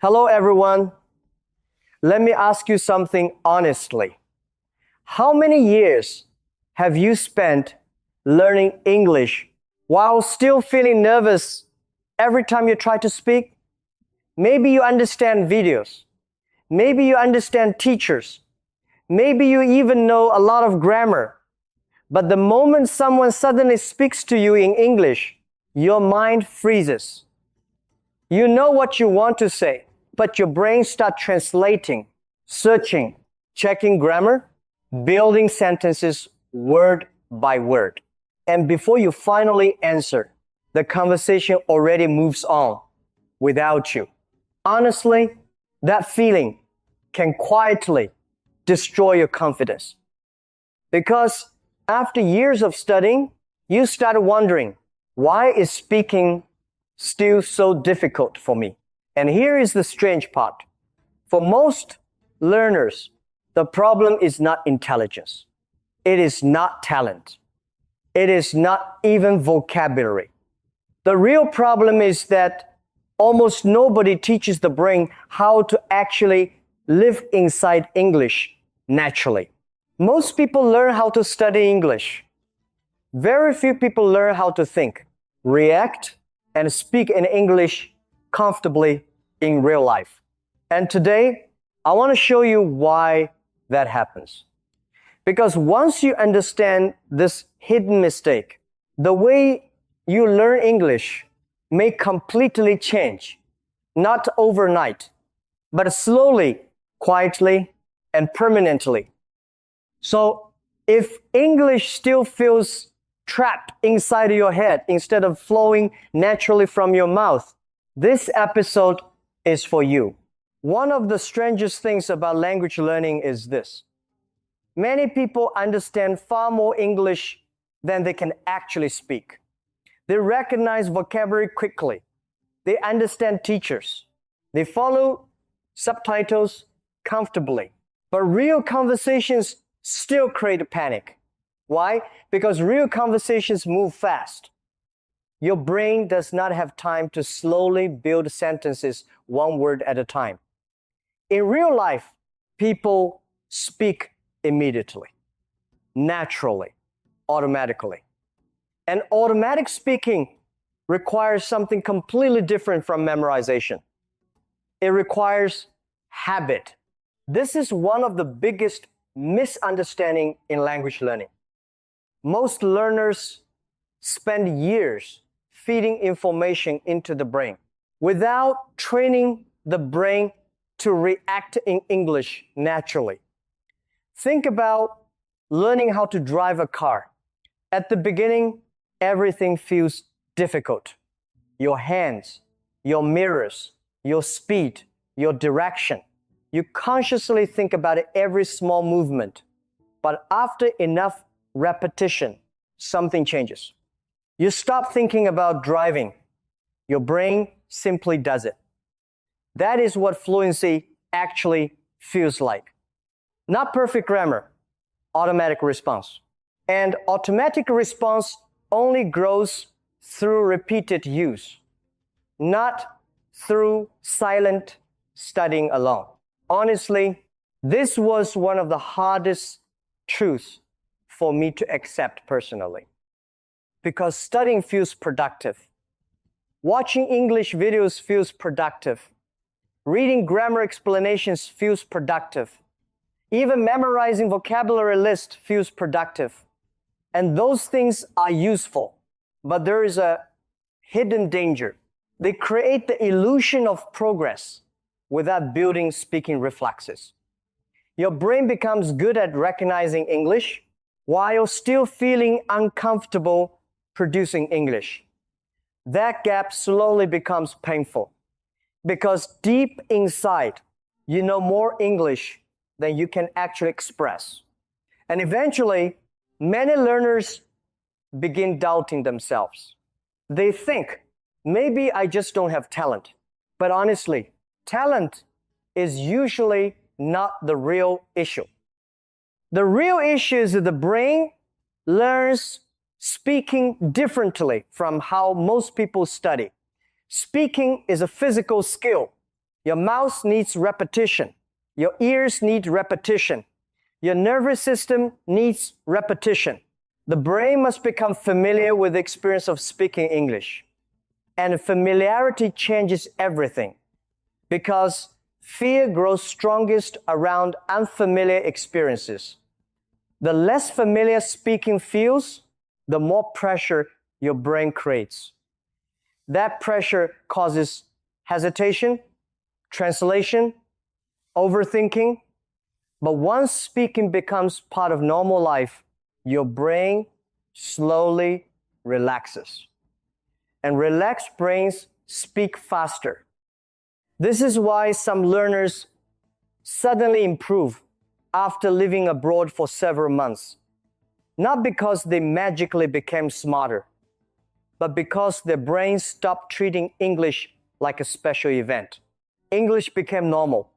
Hello, everyone. Let me ask you something honestly. How many years have you spent learning English while still feeling nervous every time you try to speak? Maybe you understand videos. Maybe you understand teachers. Maybe you even know a lot of grammar. But the moment someone suddenly speaks to you in English, your mind freezes. You know what you want to say, but your brain starts translating, searching, checking grammar, building sentences word by word. And before you finally answer, the conversation already moves on without you. Honestly, that feeling can quietly destroy your confidence. Because after years of studying, you start wondering, why is speaking still so difficult for me? And here is the strange part. For most learners, the problem is not intelligence. It is not talent. It is not even vocabulary. The real problem is that almost nobody teaches the brain how to actually live inside English naturally. Most people learn how to study English. Very few people learn how to think, react, and speak in English comfortably in real life. And today, I want to show you why that happens. Because once you understand this hidden mistake, the way you learn English may completely change, not overnight, but slowly, quietly, and permanently. So if English still feels trapped inside your head instead of flowing naturally from your mouth, this episode is for you. One of the strangest things about language learning is this. Many people understand far more English than they can actually speak. They recognize vocabulary quickly. They understand teachers. They follow subtitles comfortably. But real conversations still create panic. Why? Because real conversations move fast. Your brain does not have time to slowly build sentences one word at a time. In real life, people speak immediately, naturally, automatically. And automatic speaking requires something completely different from memorization. It requires habit. This is one of the biggest misunderstandings in language learning. Most learners spend years feeding information into the brain without training the brain to react in English naturally. Think about learning how to drive a car. At the beginning, everything feels difficult. Your hands, your mirrors, your speed, your direction. You consciously think about every small movement. But after enough repetition, something changes. You stop thinking about driving. Your brain simply does it. That is what fluency actually feels like. Not perfect grammar, automatic response. And automatic response only grows through repeated use, not through silent studying alone. Honestly, this was one of the hardest truths for me to accept personally. Because studying feels productive. Watching English videos feels productive. Reading grammar explanations feels productive. Even memorizing vocabulary list feels productive. And those things are useful. But there is a hidden danger. They create the illusion of progress without building speaking reflexes. Your brain becomes good at recognizing English while still feeling uncomfortable producing English. That gap slowly becomes painful because deep inside, you know more English than you can actually express. And eventually, many learners begin doubting themselves. They think, maybe I just don't have talent. But honestly, talent is usually not the real issue. The real issue is that the brain learns speaking differently from how most people study. Speaking is a physical skill. Your mouth needs repetition. Your ears need repetition. Your nervous system needs repetition. The brain must become familiar with the experience of speaking English. And familiarity changes everything, because fear grows strongest around unfamiliar experiences. The less familiar speaking feels, the more pressure your brain creates. That pressure causes hesitation, translation, overthinking. But once speaking becomes part of normal life, your brain slowly relaxes. And relaxed brains speak faster. This is why some learners suddenly improve after living abroad for several months. Not because they magically became smarter, but because their brains stopped treating English like a special event. English became normal.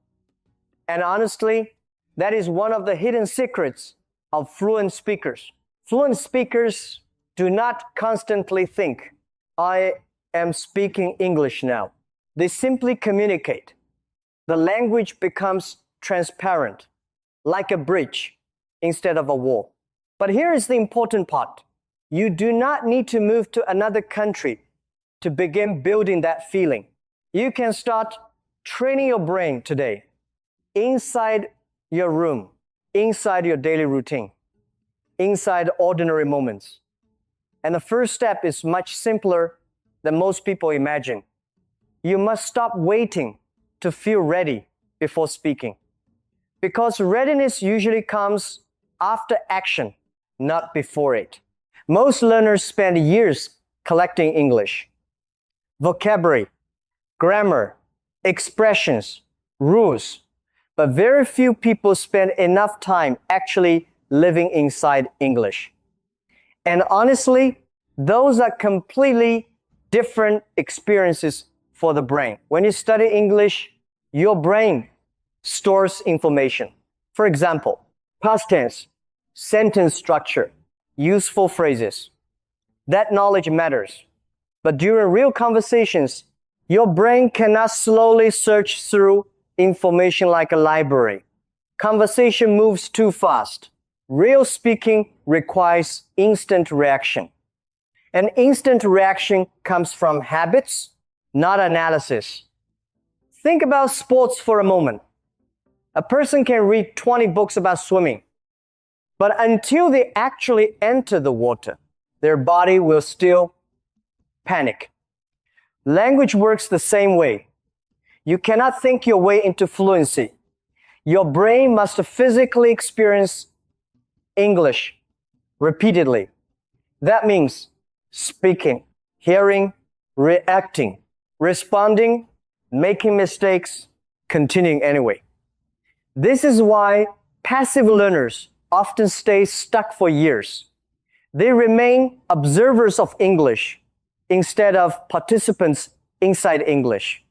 And honestly, that is one of the hidden secrets of fluent speakers. Fluent speakers do not constantly think, I am speaking English now. They simply communicate. The language becomes transparent, like a bridge instead of a wall. But here is the important part. You do not need to move to another country to begin building that feeling. You can start training your brain today, inside your room, inside your daily routine, inside ordinary moments. And the first step is much simpler than most people imagine. You must stop waiting to feel ready before speaking. Because readiness usually comes after action, not before it. Most learners spend years collecting English, vocabulary, grammar, expressions, rules, but very few people spend enough time actually living inside English. And honestly, those are completely different experiences for the brain. When you study English, your brain stores information. For example, past tense, sentence structure, useful phrases. That knowledge matters. But during real conversations, your brain cannot slowly search through information like a library. Conversation moves too fast. Real speaking requires instant reaction. And instant reaction comes from habits, not analysis. Think about sports for a moment. A person can read 20 books about swimming, but until they actually enter the water, their body will still panic. Language works the same way. You cannot think your way into fluency. Your brain must physically experience English repeatedly. That means speaking, hearing, reacting, responding, making mistakes, continuing anyway. This is why passive learners often stay stuck for years. They remain observers of English instead of participants inside English.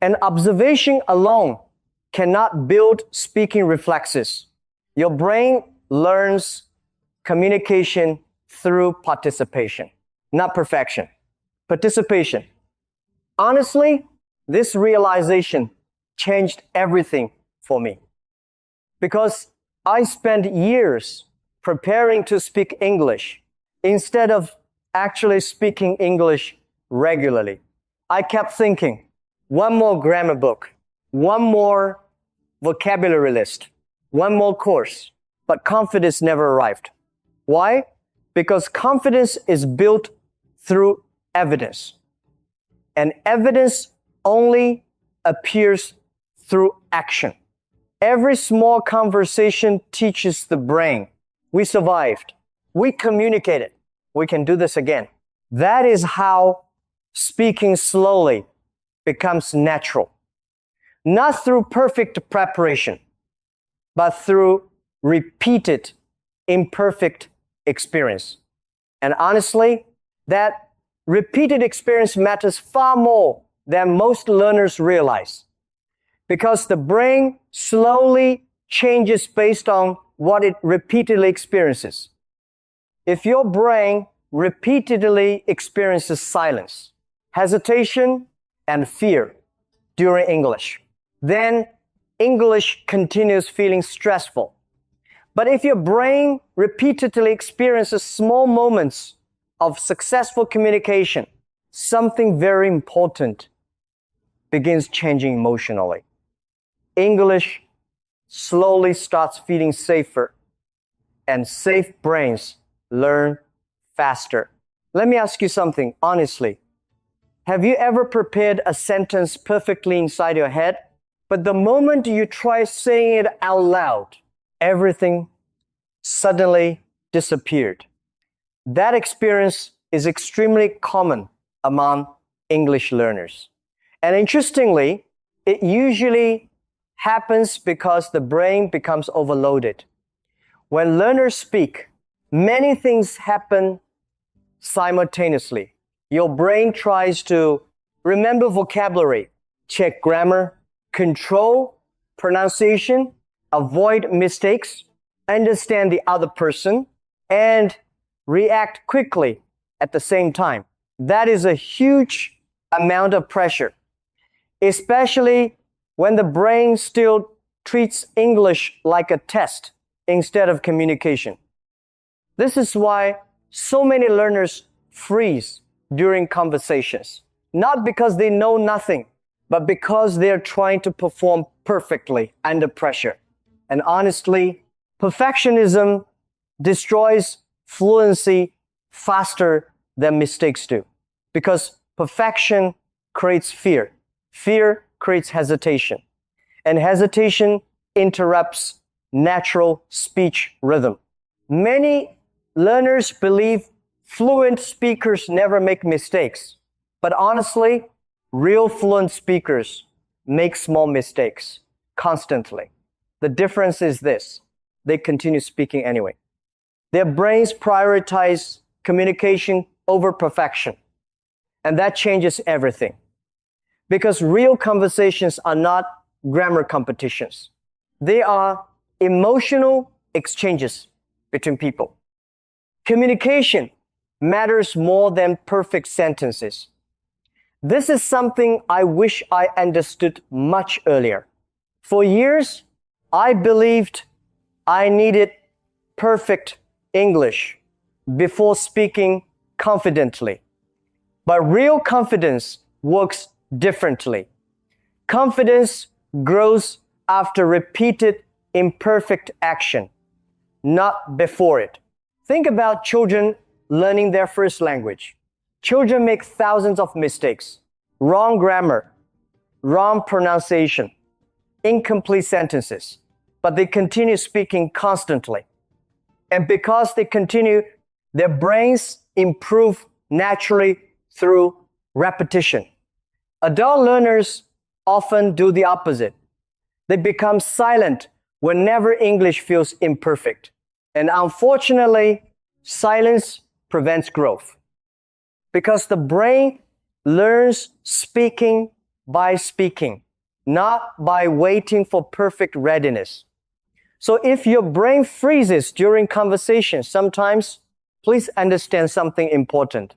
And observation alone cannot build speaking reflexes. Your brain learns communication through participation, not perfection. Participation. Honestly, this realization changed everything for me, because I spent years preparing to speak English instead of actually speaking English regularly. I kept thinking, one more grammar book, one more vocabulary list, one more course, but confidence never arrived. Why? Because confidence is built through evidence. And evidence only appears through action. Every small conversation teaches the brain, we survived, we communicated, we can do this again. That is how speaking slowly becomes natural. Not through perfect preparation, but through repeated, imperfect experience. And honestly, that repeated experience matters far more than most learners realize, because the brain slowly changes based on what it repeatedly experiences. If your brain repeatedly experiences silence, hesitation, and fear during English, then English continues feeling stressful. But if your brain repeatedly experiences small moments of successful communication, something very important begins changing emotionally. English slowly starts feeling safer, and safe brains learn faster. Let me ask you something honestly. Have you ever prepared a sentence perfectly inside your head, but the moment you try saying it out loud, everything suddenly disappeared? That experience is extremely common among English learners. And interestingly, it usually happens because the brain becomes overloaded. When learners speak, many things happen simultaneously. Your brain tries to remember vocabulary, check grammar, control pronunciation, avoid mistakes, understand the other person, and react quickly at the same time. That is a huge amount of pressure, especially when the brain still treats English like a test instead of communication. This is why so many learners freeze during conversations, not because they know nothing, but because they're trying to perform perfectly under pressure. And honestly, perfectionism destroys fluency faster than mistakes do, because perfection creates fear. Fear creates hesitation, and hesitation interrupts natural speech rhythm. Many learners believe fluent speakers never make mistakes, but honestly, real fluent speakers make small mistakes constantly. The difference is this: they continue speaking anyway. Their brains prioritize communication over perfection, and that changes everything. Because real conversations are not grammar competitions. They are emotional exchanges between people. Communication matters more than perfect sentences. This is something I wish I understood much earlier. For years, I believed I needed perfect English before speaking confidently. But real confidence works differently. Confidence grows after repeated imperfect action, not before it. Think about children learning their first language. Children make thousands of mistakes: wrong grammar, wrong pronunciation, incomplete sentences, but they continue speaking constantly. And because they continue, their brains improve naturally through repetition. Adult learners often do the opposite. They become silent whenever English feels imperfect. And unfortunately, silence prevents growth, because the brain learns speaking by speaking, not by waiting for perfect readiness. So if your brain freezes during conversations, sometimes, please understand something important.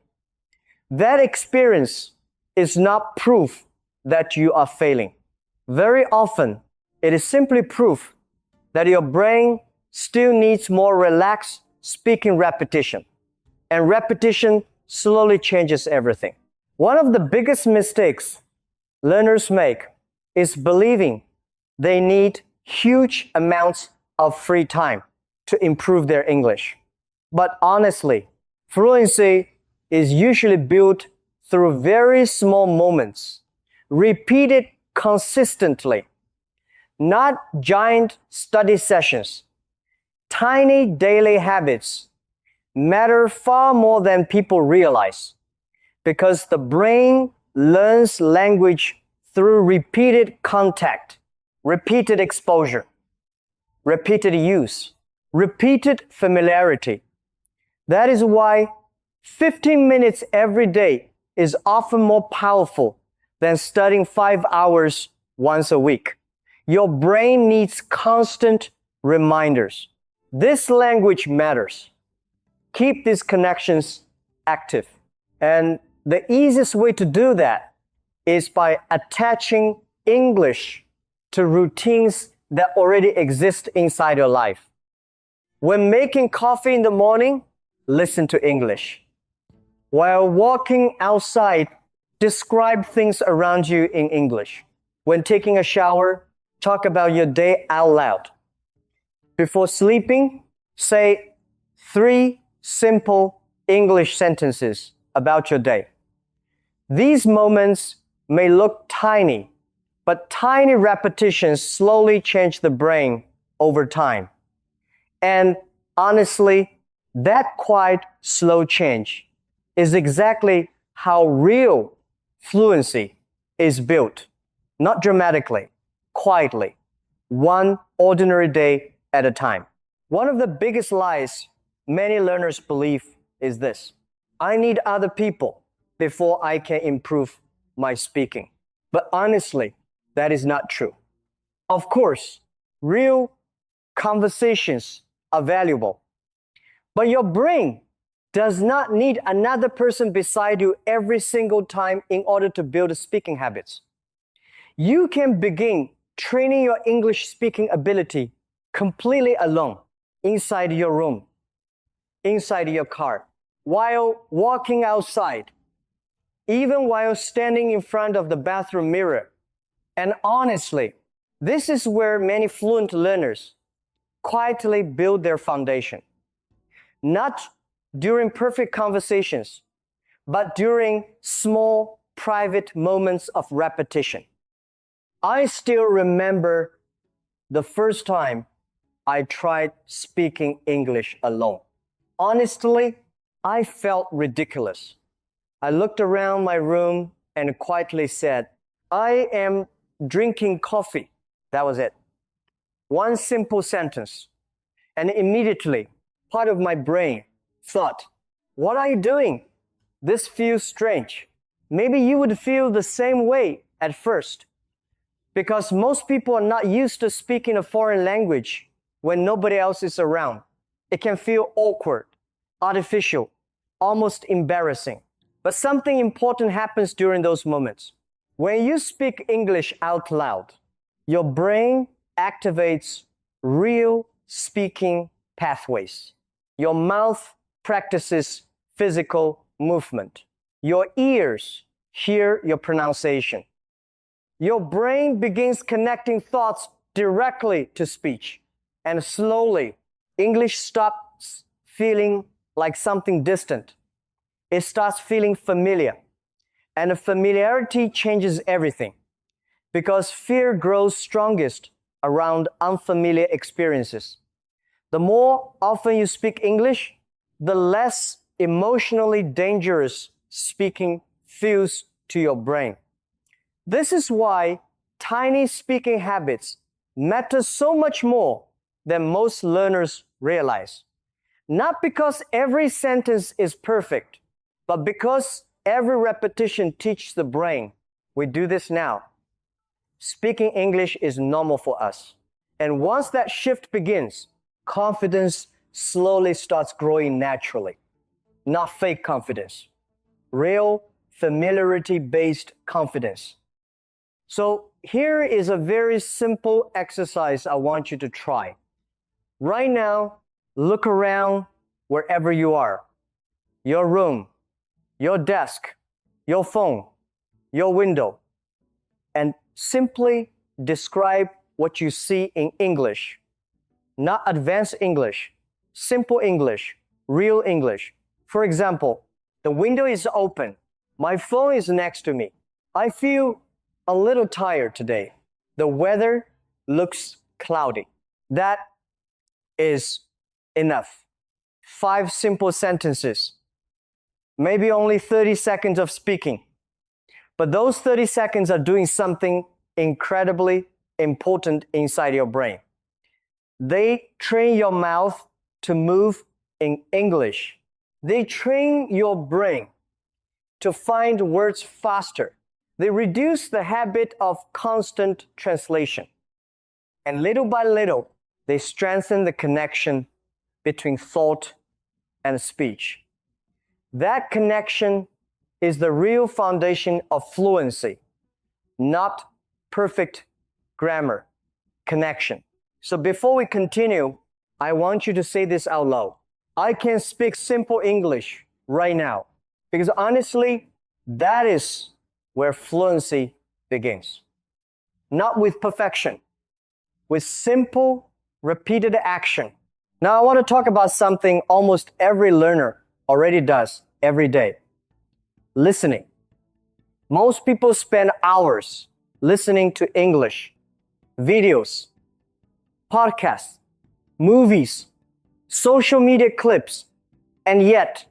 That experience is not proof that you are failing. Very often, it is simply proof that your brain still needs more relaxed speaking repetition. And repetition slowly changes everything. One of the biggest mistakes learners make is believing they need huge amounts of free time to improve their English. But honestly, fluency is usually built through very small moments, repeated consistently, not giant study sessions. Tiny daily habits matter far more than people realize, because the brain learns language through repeated contact, repeated exposure, repeated use, repeated familiarity. That is why 15 minutes every day is often more powerful than studying 5 hours once a week. Your brain needs constant reminders. This language matters. Keep these connections active. And the easiest way to do that is by attaching English to routines that already exist inside your life. When making coffee in the morning, listen to English. While walking outside, describe things around you in English. When taking a shower, talk about your day out loud. Before sleeping, say 3 simple English sentences about your day. These moments may look tiny, but tiny repetitions slowly change the brain over time. And honestly, that quiet, slow change is exactly how real fluency is built. Not dramatically, quietly, one ordinary day at a time. One of the biggest lies many learners believe is this: I need other people before I can improve my speaking. But honestly, that is not true. Of course, real conversations are valuable, but your brain does not need another person beside you every single time in order to build speaking habits. You can begin training your English speaking ability completely alone, inside your room, inside your car, while walking outside, even while standing in front of the bathroom mirror. And honestly, this is where many fluent learners quietly build their foundation. Not during perfect conversations, but during small, private moments of repetition. I still remember the first time I tried speaking English alone. Honestly, I felt ridiculous. I looked around my room and quietly said, I am drinking coffee. That was it. One simple sentence. And immediately, part of my brain thought, what are you doing? This feels strange. Maybe you would feel the same way at first, because most people are not used to speaking a foreign language when nobody else is around. It can feel awkward, artificial, almost embarrassing. But something important happens during those moments. When you speak English out loud, your brain activates real speaking pathways. Your mouth practices physical movement. Your ears hear your pronunciation. Your brain begins connecting thoughts directly to speech. And slowly, English stops feeling like something distant. It starts feeling familiar. And familiarity changes everything, because fear grows strongest around unfamiliar experiences. The more often you speak English, the less emotionally dangerous speaking feels to your brain. This is why tiny speaking habits matter so much more than most learners realize. Not because every sentence is perfect, but because every repetition teaches the brain, we do this now. Speaking English is normal for us. And once that shift begins, confidence slowly starts growing naturally. Not fake confidence. Real, familiarity-based confidence. So here is a very simple exercise I want you to try. Right now, look around wherever you are. Your room, your desk, your phone, your window, and simply describe what you see in English. Not advanced English, simple English, real English. For example, the window is open. My phone is next to me. I feel a little tired today. The weather looks cloudy. That is enough. 5 simple sentences. Maybe only 30 seconds of speaking. But those 30 seconds are doing something incredibly important inside your brain. They train your mouth to move in English. They train your brain to find words faster. They reduce the habit of constant translation. And little by little, they strengthen the connection between thought and speech. That connection is the real foundation of fluency, not perfect grammar, connection. So before we continue, I want you to say this out loud. I can speak simple English right now because honestly, that is where fluency begins. Not with perfection, with simple, repeated action. Now I want to talk about something almost every learner already does every day. Listening. Most people spend hours listening to English, videos, podcasts, movies, social media clips, and yet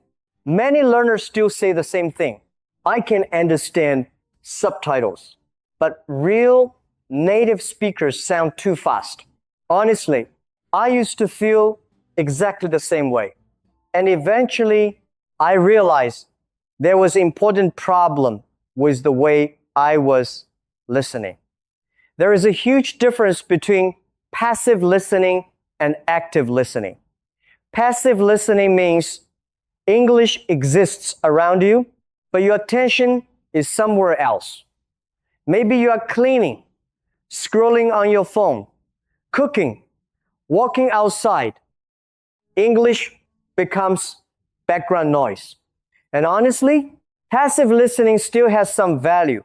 many learners still say the same thing. I can understand subtitles, but real native speakers sound too fast. Honestly, I used to feel exactly the same way. And eventually, I realized there was an important problem with the way I was listening. There is a huge difference between passive listening and active listening. Passive listening means English exists around you, but your attention is somewhere else. Maybe you are cleaning, scrolling on your phone, cooking, walking outside. English becomes background noise. And honestly, passive listening still has some value,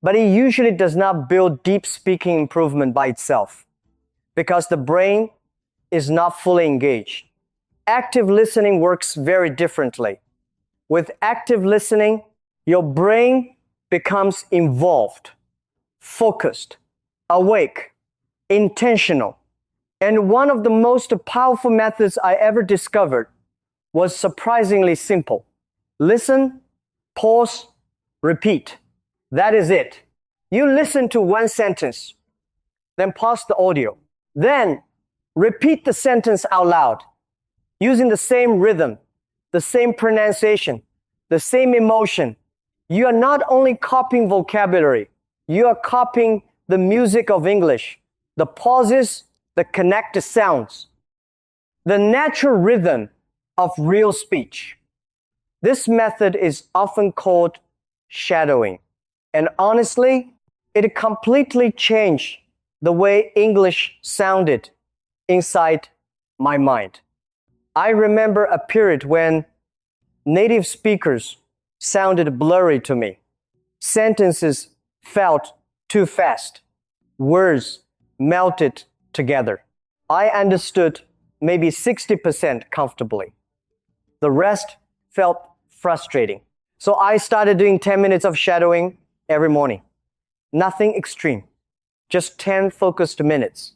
but it usually does not build deep speaking improvement by itself because the brain is not fully engaged. Active listening works very differently. With active listening, your brain becomes involved, focused, awake, intentional. And one of the most powerful methods I ever discovered was surprisingly simple. Listen, pause, repeat. That is it. You listen to one sentence, then pause the audio. Then repeat the sentence out loud using the same rhythm, the same pronunciation, the same emotion. You are not only copying vocabulary, you are copying the music of English, the pauses, the connected sounds, the natural rhythm of real speech. This method is often called shadowing. And honestly, it completely changed the way English sounded inside my mind. I remember a period when native speakers sounded blurry to me. Sentences felt too fast. Words melted together. I understood maybe 60% comfortably. The rest felt frustrating. So I started doing 10 minutes of shadowing every morning. Nothing extreme, just 10 focused minutes.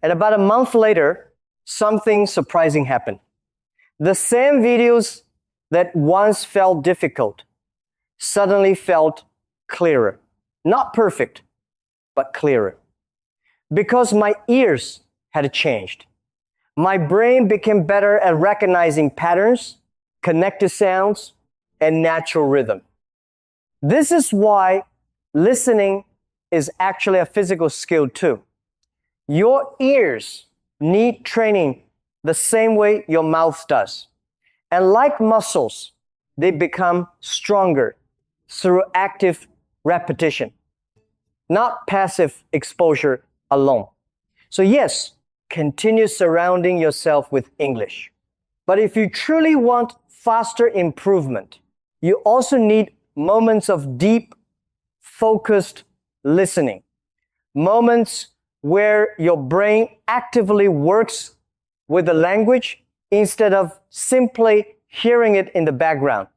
And about a month later, something surprising happened. The same videos that once felt difficult suddenly felt clearer. Not perfect, but clearer. Because my ears had changed. My brain became better at recognizing patterns, connected sounds, and natural rhythm. This is why listening is actually a physical skill too. Your ears need training the same way your mouth does. And like muscles, they become stronger through active repetition, not passive exposure alone. So yes, continue surrounding yourself with English. But if you truly want faster improvement, you also need moments of deep, focused listening. Moments where your brain actively works with the language instead of simply hearing it in the background.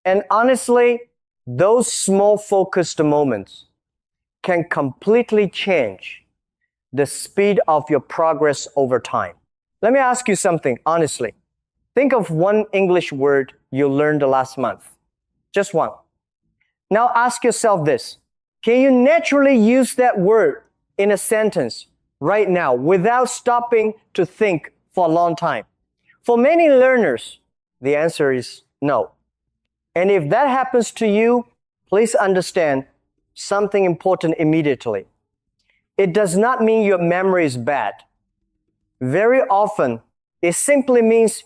And honestly, those small focused moments can completely change the speed of your progress over time. Let me ask you something honestly. Think of one English word you learned last month. Just one. Now ask yourself this. Can you naturally use that word in a sentence right now without stopping to think for a long time? For many learners, the answer is no. And if that happens to you, please understand something important immediately. It does not mean your memory is bad. Very often, it simply means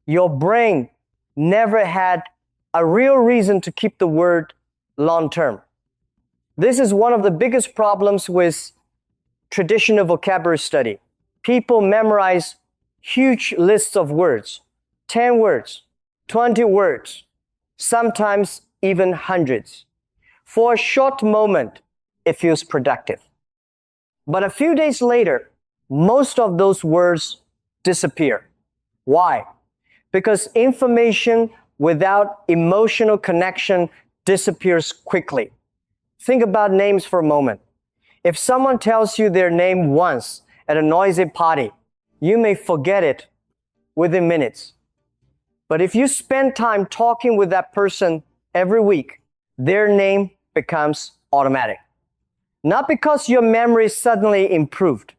your brain never had a real reason to keep the word long term. This is one of the biggest problems with traditional vocabulary study. People memorize huge lists of words, 10 words, 20 words, sometimes even hundreds. For a short moment, it feels productive. But a few days later, most of those words disappear. Why? Because information without emotional connection disappears quickly. Think about names for a moment. If someone tells you their name once at a noisy party, you may forget it within minutes. But if you spend time talking with that person every week, their name becomes automatic. Not because your memory suddenly improved,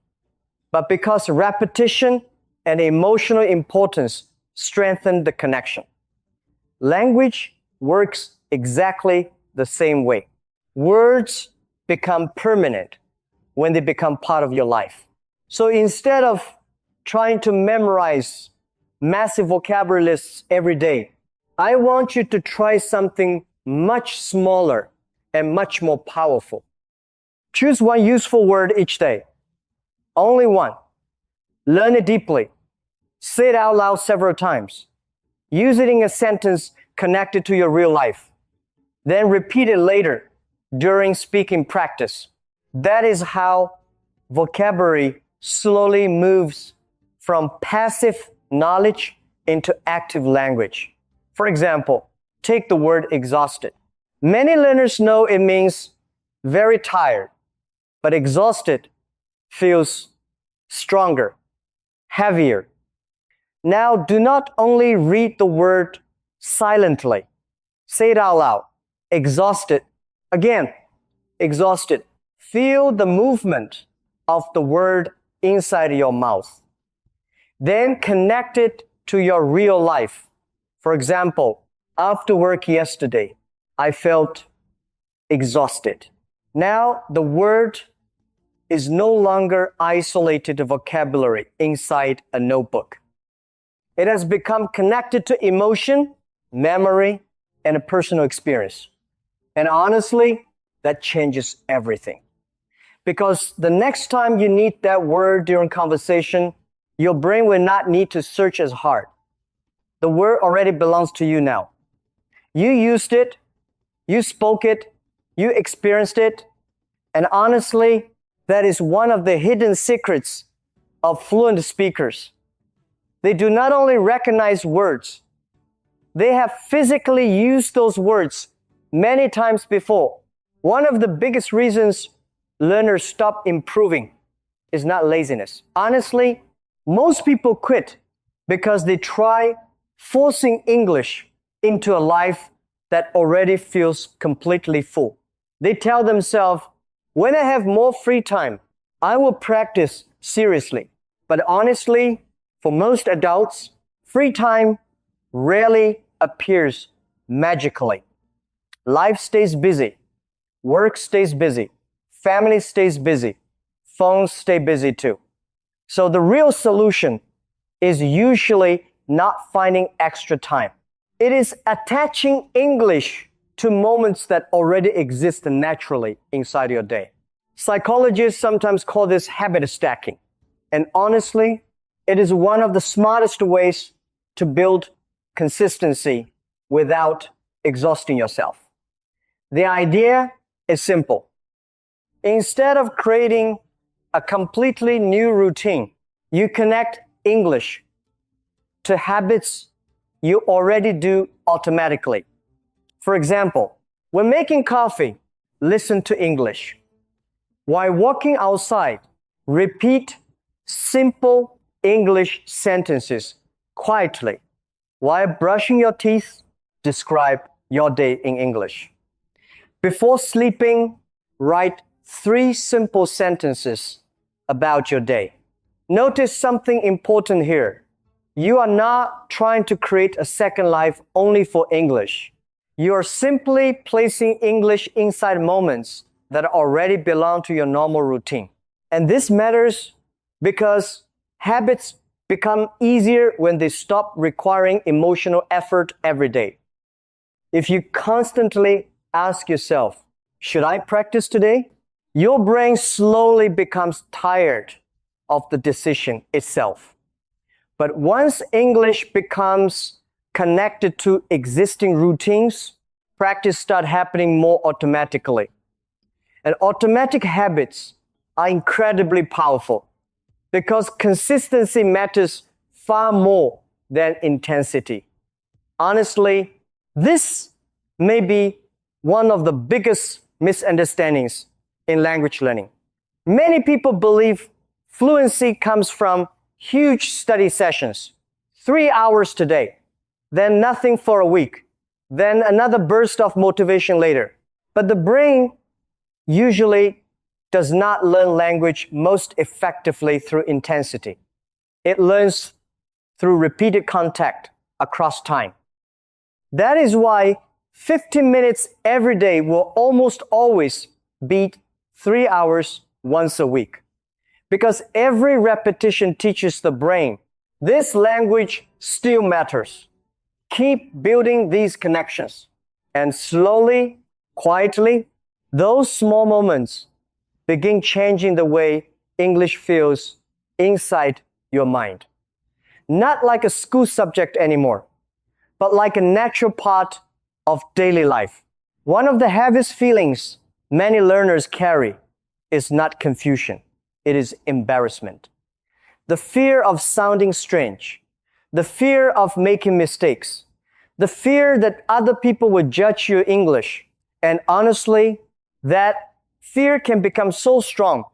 but because repetition and emotional importance strengthen the connection. Language works exactly the same way. Words become permanent when they become part of your life. So instead of trying to memorize massive vocabulary lists every day, I want you to try something much smaller and much more powerful. Choose one useful word each day. Only one. Learn it deeply. Say it out loud several times. Use it in a sentence connected to your real life. Then repeat it later during speaking practice. That is how vocabulary slowly moves from passive knowledge into active language. For example, take the word exhausted. Many learners know it means very tired, but exhausted feels stronger, heavier. Now, do not only read the word silently. Say it out loud. Exhausted. Again, exhausted. Feel the movement of the word inside your mouth. Then connect it to your real life. For example, after work yesterday, I felt exhausted. Now the word is no longer isolated vocabulary inside a notebook. It has become connected to emotion, memory, and a personal experience. And honestly, that changes everything. Because the next time you need that word during conversation, your brain will not need to search as hard. The word already belongs to you now. You used it, you spoke it, you experienced it, and honestly, that is one of the hidden secrets of fluent speakers. They do not only recognize words, they have physically used those words many times before. One of the biggest reasons learners stop improving is not laziness. Honestly, most people quit because they try forcing English into a life that already feels completely full. They tell themselves, when I have more free time, I will practice seriously. But honestly, for most adults, free time rarely appears magically. Life stays busy, work stays busy, family stays busy, phones stay busy too. So the real solution is usually not finding extra time. It is attaching English to moments that already exist naturally inside your day. Psychologists sometimes call this habit stacking. And honestly, it is one of the smartest ways to build consistency without exhausting yourself. The idea is simple. Instead of creating a completely new routine, you connect English to habits you already do automatically. For example, when making coffee, listen to English. While walking outside, repeat simple English sentences quietly. While brushing your teeth, describe your day in English. Before sleeping, write 3 simple sentences about your day. Notice something important here. You are not trying to create a second life only for English. You are simply placing English inside moments that already belong to your normal routine. And this matters because habits become easier when they stop requiring emotional effort every day. If you constantly ask yourself, should I practice today? your brain slowly becomes tired of the decision itself. But once English becomes connected to existing routines, practice starts happening more automatically. And automatic habits are incredibly powerful because consistency matters far more than intensity. Honestly, this may be one of the biggest misunderstandings in language learning. Many people believe fluency comes from huge study sessions, 3 hours today, then nothing for a week, then another burst of motivation later. But the brain usually does not learn language most effectively through intensity. It learns through repeated contact across time. That is why 15 minutes every day will almost always beat 3 hours once a week. Because every repetition teaches the brain, this language still matters. Keep building these connections. And slowly, quietly, those small moments begin changing the way English feels inside your mind. Not like a school subject anymore, but like a natural part of daily life. One of the heaviest feelings many learners carry is not confusion. It is embarrassment. The fear of sounding strange, the fear of making mistakes, the fear that other people will judge your English. And honestly, that fear can become so strong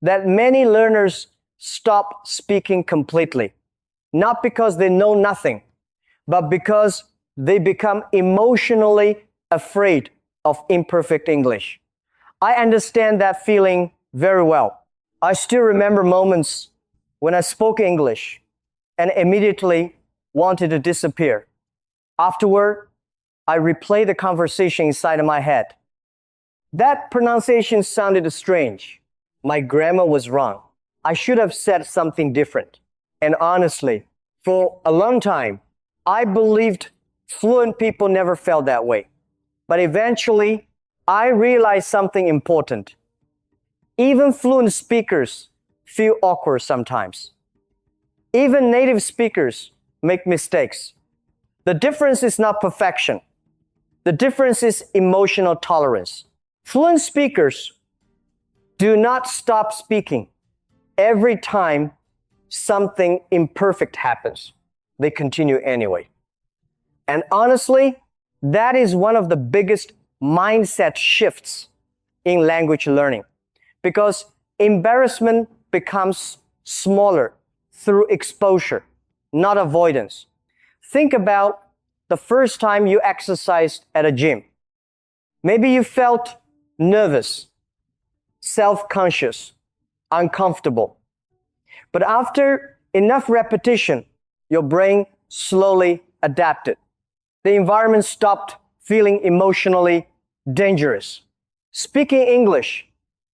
that many learners stop speaking completely. Not because they know nothing, but because they become emotionally afraid of imperfect English. I understand that feeling very well. I still remember moments when I spoke English and immediately wanted to disappear. Afterward, I replayed the conversation inside of my head. That pronunciation sounded strange. My grammar was wrong. I should have said something different. And honestly, for a long time, I believed fluent people never felt that way. But eventually, I realized something important. Even fluent speakers feel awkward sometimes. Even native speakers make mistakes. The difference is not perfection. The difference is emotional tolerance. Fluent speakers do not stop speaking every time something imperfect happens. They continue anyway. And honestly, that is one of the biggest mindset shifts in language learning, because embarrassment becomes smaller through exposure, not avoidance. Think about the first time you exercised at a gym. Maybe you felt nervous, self-conscious, uncomfortable. But after enough repetition, your brain slowly adapted. The environment stopped feeling emotionally dangerous. Speaking English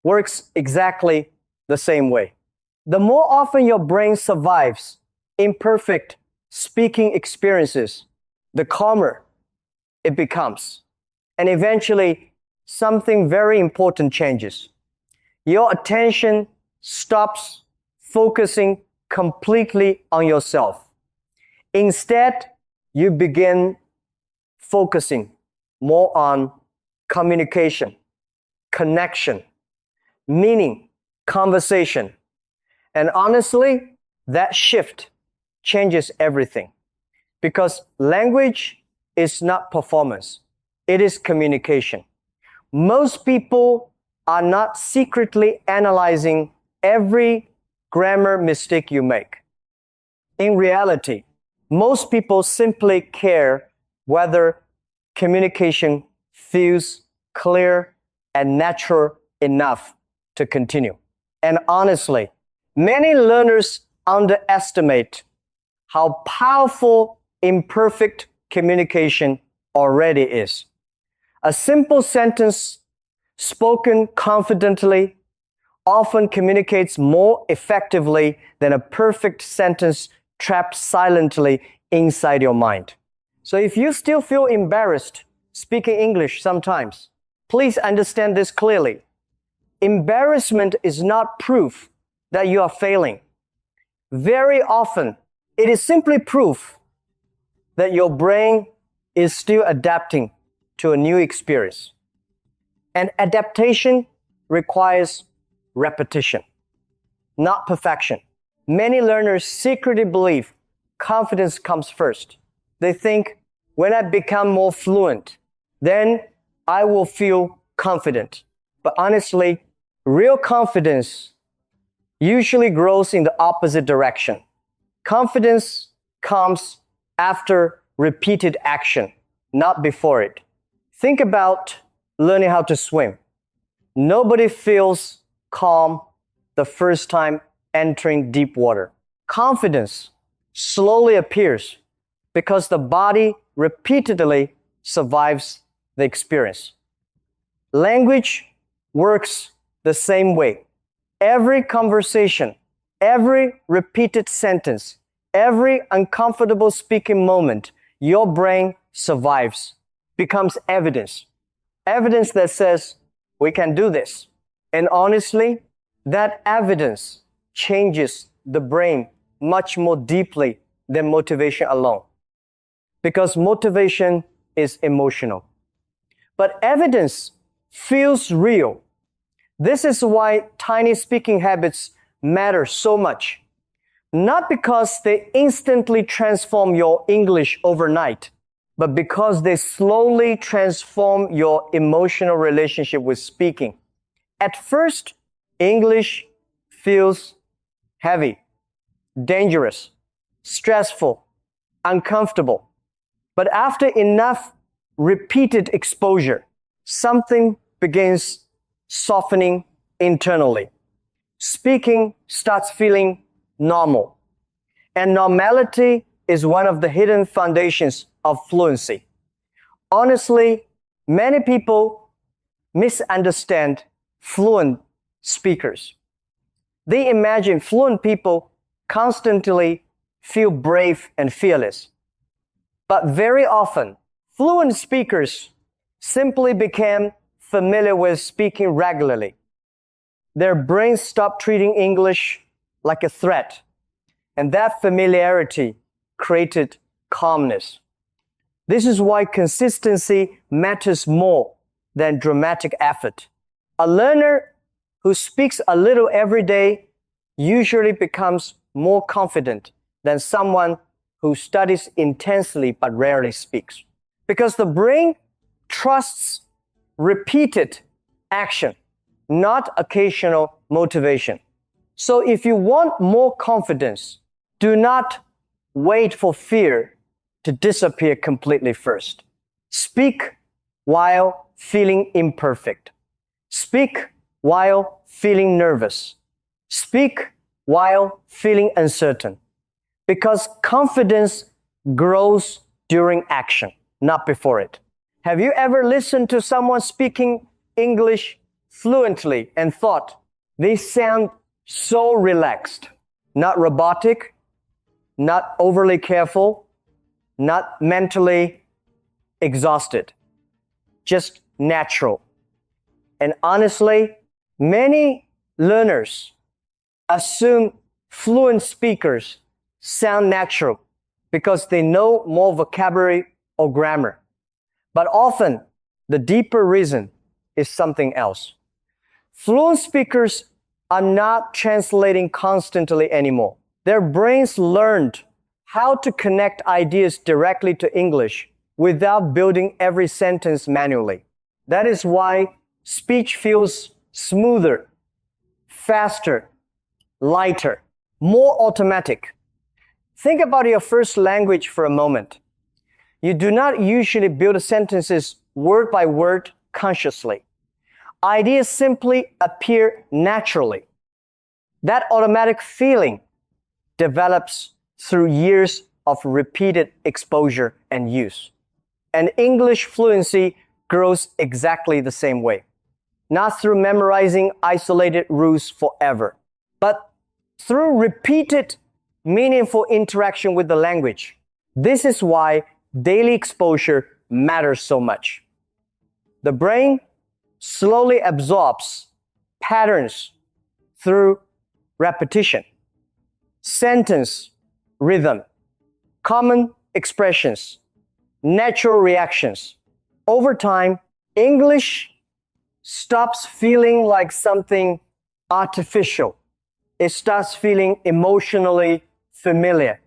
works exactly the same way. The more often your brain survives imperfect speaking experiences, the calmer it becomes. And eventually, something very important changes. Your attention stops focusing completely on yourself. Instead, you begin focusing more on communication, connection, meaning, conversation. And honestly, that shift changes everything, because language is not performance, it is communication. Most people are not secretly analyzing every grammar mistake you make. In reality, most people simply care whether communication feels clear and natural enough to continue. And honestly, many learners underestimate how powerful imperfect communication already is. A simple sentence spoken confidently often communicates more effectively than a perfect sentence trapped silently inside your mind. So if you still feel embarrassed speaking English sometimes, please understand this clearly. Embarrassment is not proof that you are failing. Very often, it is simply proof that your brain is still adapting to a new experience. And adaptation requires repetition, not perfection. Many learners secretly believe confidence comes first. They think, when I become more fluent, then I will feel confident. But honestly, real confidence usually grows in the opposite direction. Confidence comes after repeated action, not before it. Think about learning how to swim. Nobody feels calm the first time entering deep water. Confidence slowly appears because the body repeatedly survives the experience. Language works the same way. Every conversation, every repeated sentence, every uncomfortable speaking moment, your brain survives, becomes evidence. Evidence that says, we can do this. And honestly, that evidence changes the brain much more deeply than motivation alone. Because motivation is emotional. But evidence feels real. This is why tiny speaking habits matter so much. Not because they instantly transform your English overnight, but because they slowly transform your emotional relationship with speaking. At first, English feels heavy, dangerous, stressful, uncomfortable. But after enough repeated exposure, something begins softening internally. Speaking starts feeling normal. And normality is one of the hidden foundations of fluency. Honestly, many people misunderstand fluent speakers. They imagine fluent people constantly feel brave and fearless. But very often, fluent speakers simply became familiar with speaking regularly. Their brains stopped treating English like a threat, and that familiarity created calmness. This is why consistency matters more than dramatic effort. A learner who speaks a little every day usually becomes more confident than someone who studies intensely but rarely speaks. Because the brain trusts repeated action, not occasional motivation. So if you want more confidence, do not wait for fear to disappear completely first. Speak while feeling imperfect. Speak while feeling nervous. Speak while feeling uncertain. Because confidence grows during action, not before it. Have you ever listened to someone speaking English fluently and thought, they sound so relaxed, not robotic, not overly careful, not mentally exhausted, just natural? And honestly, many learners assume fluent speakers sound natural because they know more vocabulary or grammar. But often, the deeper reason is something else. Fluent speakers are not translating constantly anymore. Their brains learned how to connect ideas directly to English without building every sentence manually. That is why speech feels smoother, faster, lighter, more automatic. Think about your first language for a moment. You do not usually build sentences word by word consciously. Ideas simply appear naturally. That automatic feeling develops through years of repeated exposure and use. And English fluency grows exactly the same way. Not through memorizing isolated rules forever, but through repeated, meaningful interaction with the language. This is why daily exposure matters so much. The brain slowly absorbs patterns through repetition, sentence rhythm, common expressions, natural reactions. Over time, English stops feeling like something artificial. It starts feeling emotionally familiar.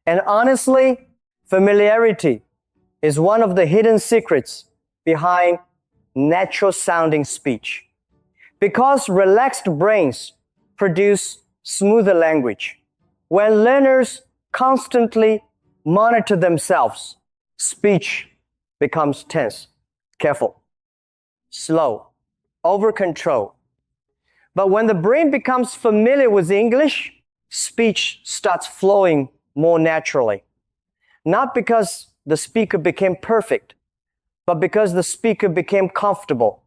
And honestly, familiarity is one of the hidden secrets behind natural sounding speech. Because relaxed brains produce smoother language. When learners constantly monitor themselves, speech becomes tense, careful, slow, over control. But when the brain becomes familiar with English, speech starts flowing more naturally. Not because the speaker became perfect, but because the speaker became comfortable.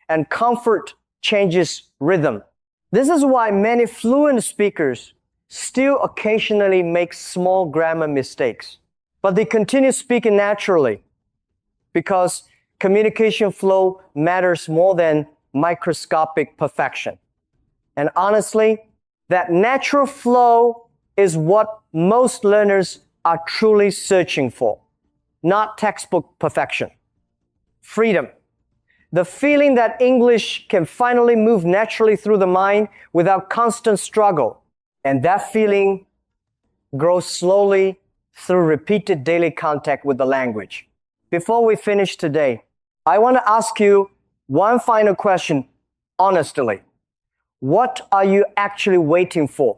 And comfort changes rhythm. This is why many fluent speakers still occasionally make small grammar mistakes, but they continue speaking naturally because communication flow matters more than microscopic perfection. And honestly, that natural flow is what most learners are truly searching for, not textbook perfection. Freedom. The feeling that English can finally move naturally through the mind without constant struggle. And that feeling grows slowly through repeated daily contact with the language. Before we finish today, I want to ask you one final question honestly. What are you actually waiting for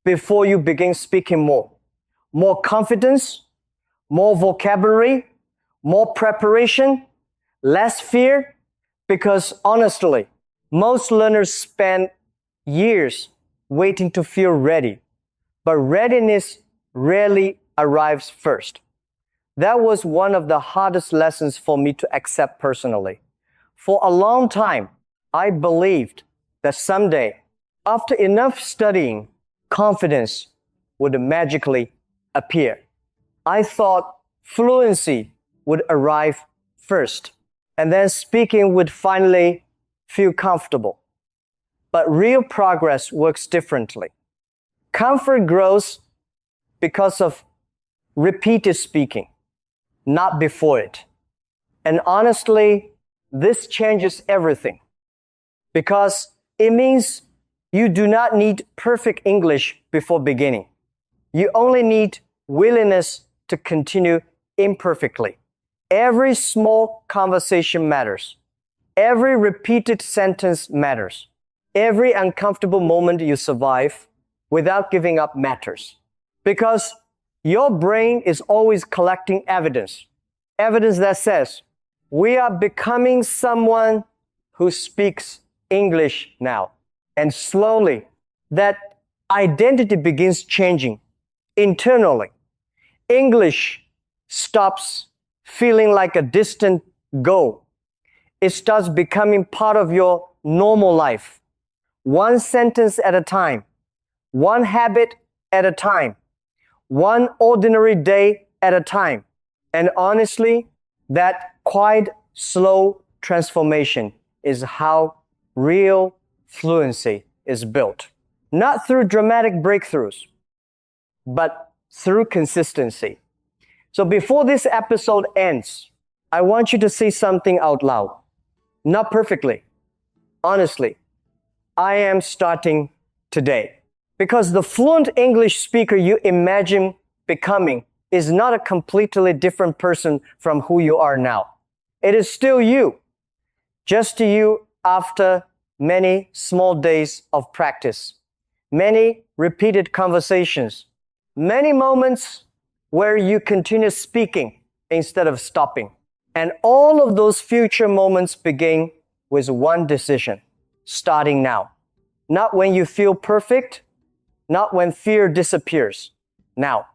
before you begin speaking more? More confidence? More vocabulary? More preparation? Less fear? Because honestly, most learners spend years waiting to feel ready, but readiness rarely arrives first. That was one of the hardest lessons for me to accept personally. For a long time, I believed that someday, after enough studying, confidence would magically appear. I thought fluency would arrive first, and then speaking would finally feel comfortable. But real progress works differently. Comfort grows because of repeated speaking, not before it. And honestly, this changes everything because it means you do not need perfect English before beginning. You only need willingness to continue imperfectly. Every small conversation matters. Every repeated sentence matters. Every uncomfortable moment you survive without giving up matters. Because your brain is always collecting evidence. Evidence that says, we are becoming someone who speaks English now. And slowly, that identity begins changing internally. English stops feeling like a distant goal. It starts becoming part of your normal life. One sentence at a time, one habit at a time, one ordinary day at a time. And honestly, that quiet, slow transformation is how real fluency is built. Not through dramatic breakthroughs, but through consistency. So before this episode ends, I want you to say something out loud. Not perfectly. Honestly, I am starting today. Because the fluent English speaker you imagine becoming is not a completely different person from who you are now. It is still you, just you after many small days of practice, many repeated conversations, many moments where you continue speaking instead of stopping. And all of those future moments begin with one decision, starting now. Not when you feel perfect, not when fear disappears, now.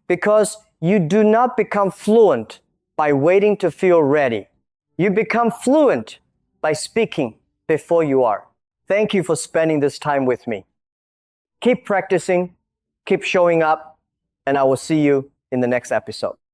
Because you do not become fluent by waiting to feel ready. You become fluent by speaking before you are. Thank you for spending this time with me. Keep practicing, keep showing up, and I will see you in the next episode.